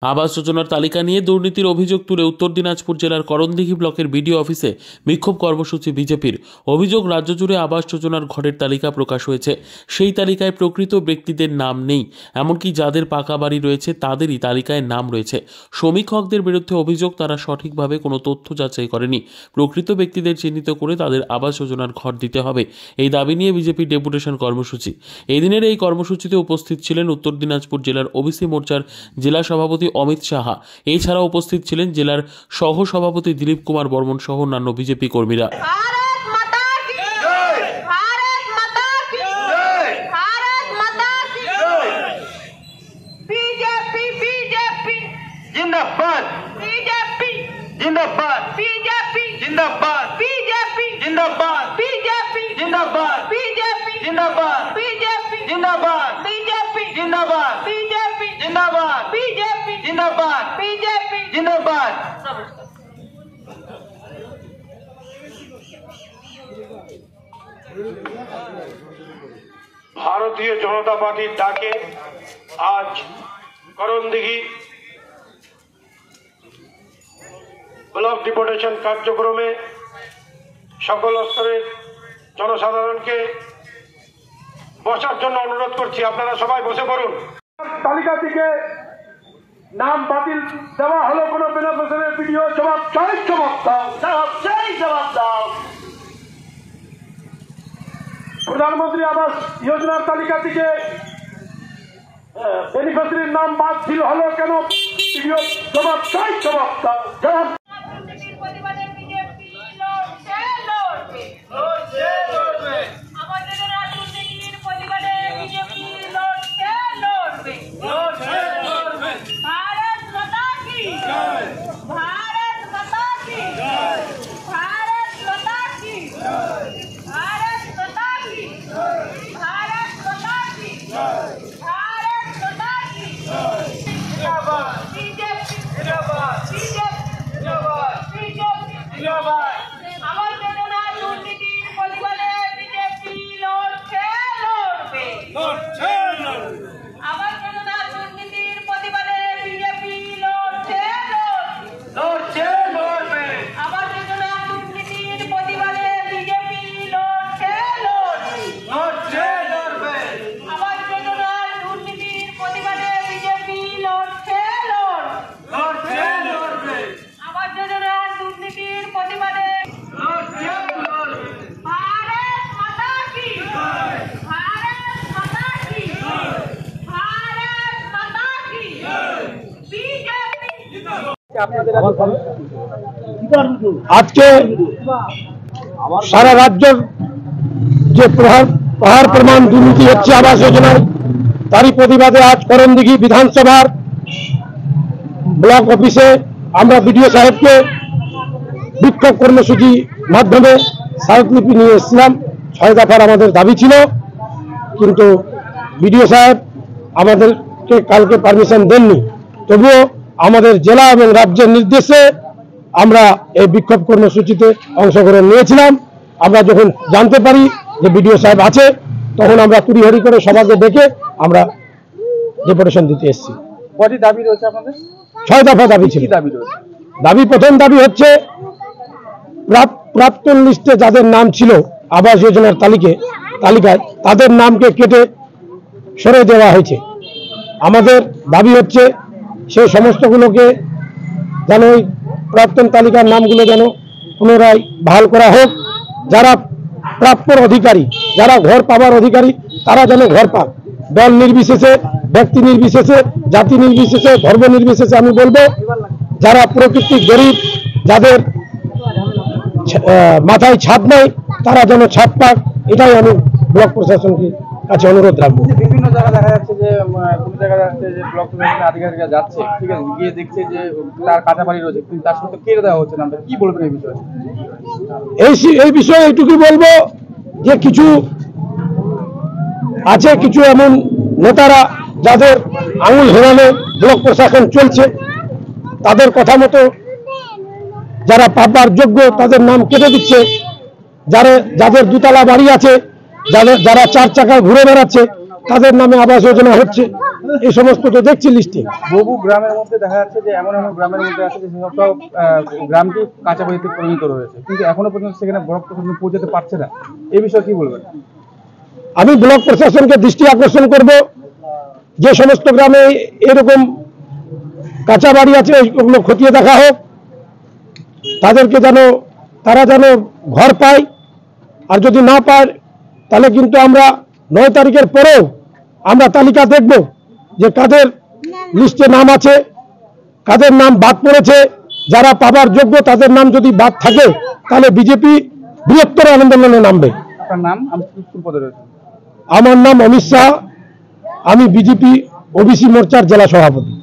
আবাস যোজনার তালিকা নিয়ে দুর্নীতির অভিযোগ তুলে উত্তর দিনাজপুর জেলার করণদিঘি ব্লকের বিডিও অফিসে বিক্ষোভ কর্মসূচি বিজেপির। অভিযোগ, রাজ্য জুড়ে আবাস যোজনার ঘরের তালিকা প্রকাশ হয়েছে, সেই তালিকায় প্রকৃত ব্যক্তিদের নাম নেই, এমনকি যাদের পাকা বাড়ি রয়েছে তাদেরই তালিকায় নাম রয়েছে। সমীক্ষকদের বিরুদ্ধে অভিযোগ, তারা সঠিকভাবে কোনো তথ্য যাচাই করেনি। প্রকৃত ব্যক্তিদের চিহ্নিত করে তাদের আবাস যোজনার ঘর দিতে হবে, এই দাবি নিয়ে বিজেপির ডেপুটেশন কর্মসূচি। এই দিনের এই কর্মসূচিতে উপস্থিত ছিলেন উত্তর দিনাজপুর জেলার ওবিসি মোর্চার জেলা সভাপতি অমিত সাহা। এছাড়াও উপস্থিত ছিলেন জেলার সহ সভাপতি দিলীপ কুমার বর্মন সহ অন্যান্য বিজেপি কর্মীরা। भारतीय जनता पार्टी डाके आज করণদিঘি ব্লক ডিপুটেশন কার্যক্রমে সকল স্তরের জনসাধারণকে বসার জন্য অনুরোধ করছি। আপনারা সবাই বসে পড়ুন। তালিকা থেকে নাম বাতিল দেওয়া হলো কোন বেনিফিশিয়ারির ভিডিও জবাব চাই, জবাব দাও, জবাব চাই, জবাব দাও। প্রধানমন্ত্রী আবাস যোজনার তালিকা থেকে বেনিফিশিয়ারির নাম বাতিল হলো কেন, ভিডিও জবাব চাই, জবাব দাও, জবাব। আজকে সারা রাজ্যের যে প্রহার প্রমাণ দুর্নীতি হচ্ছে আবাস যোজনায়, তারই প্রতিবাদে আজ করণদিঘি বিধানসভার ব্লক অফিসে আমরা বিডিও সাহেবকে বিক্ষোভ কর্মসূচি মাধ্যমে স্মারকলিপি নিয়ে এসেছিলাম। 6 দফার আমাদের দাবি ছিল, কিন্তু বিডিও সাহেব আমাদেরকে কালকে পারমিশন দেননি। তবুও আমাদের জেলা এবং রাজ্যের নির্দেশে আমরা এই বিক্ষোভ কর্মসূচিতে অংশগ্রহণ নিয়েছিলাম। আমরা যখন জানতে পারি যে বিডিও সাহেব আছে, তখন আমরা তড়িঘড়ি করে সবাইকে ডেকে আমরা ডেপুটেশন দিতে এসেছি। কয়টি দাবি রয়েছে আপনাদের? 6 দফা দাবি ছিল। দাবি রয়েছে? দাবি, প্রথম দাবি হচ্ছে প্রাপ্তন লিস্টে যাদের নাম ছিল আবাস যোজনার তালিকায় তাদের নামকে কেটে সরে দেওয়া হয়েছে। আমাদের দাবি হচ্ছে সেই সমস্তগুলোকে যেন ওই প্রাক্তন তালিকার নামগুলো যেন পুনরায় বহাল করা হোক। যারা প্রাপ্যর অধিকারী, যারা ঘর পাবার অধিকারী, তারা যেন ঘর পাক, দল নির্বিশেষে, ব্যক্তি নির্বিশেষে, জাতি নির্বিশেষে, ধর্ম নির্বিশেষে। আমি বলবো, যারা প্রকৃতি গরিব, যাদের মাথায় ছাদ নাই, তারা যেন ছাদ পাক, এটাই আমি ব্লক প্রশাসনকে কাছে অনুরোধ রাখবো। বিভিন্ন জায়গায় দেখা যাচ্ছে যে কোন জায়গায় যাচ্ছে যে ব্লক প্রশাসনের আধিকারিকরা যাচ্ছে, ঠিক আছে, গিয়ে দেখছে যে তার কাঁচা বাড়ি রয়েছে, কিন্তু তার সাথে কেটে দেওয়া হচ্ছে না। কি বলবেন এই বিষয়ে? এই বিষয়ে এইটুকুই বলবো যে কিছু আছে, কিছু এমন নেতারা যাদের আঙুল হেরালে ব্লক প্রশাসন চলছে, তাদের কথা মতো যারা পাবার যোগ্য তাদের নাম কেটে দিচ্ছে। যাদের দুতলা বাড়ি আছে, যারা 4 চাকায় ঘুরে বেড়াচ্ছে, তাদের নামে আবাস যোজনা হচ্ছে। এই সমস্ত তো দেখছি লিস্টে। বহু গ্রামের মধ্যে দেখা যাচ্ছে যে এমন এমন গ্রামের মধ্যে আছে যে সব গ্রামটি কাঁচা বাড়িতে পরিণত রয়েছে, কিন্তু এখনো পর্যন্ত সেখানে ব্লক প্রশাসন পৌঁছাতে পারছে না। এই বিষয়ে কি বলবেন? আমি ব্লক প্রশাসনকে দৃষ্টি আকর্ষণ করব, যে সমস্ত গ্রামে এরকম কাঁচা বাড়ি আছে ওগুলো খতিয়ে দেখা হোক, তাদেরকে তারা যেন ঘর পায়। আর যদি না পায় তাহলে কিন্তু আমরা 9 তারিখের পরেও আমরা তালিকা দেখব যে কাদের লিস্টে নাম আছে, কাদের নাম বাদ পড়েছে। যারা পাবার যোগ্য তাদের নাম যদি বাদ থাকে তাহলে বিজেপি বৃহত্তর আন্দোলনে নামবে। আপনার নাম? আমি কোন পদে রয়েছে? আমার নাম অমিত শাহ, আমি বিজেপি ওবিসি মোর্চার জেলা সভাপতি।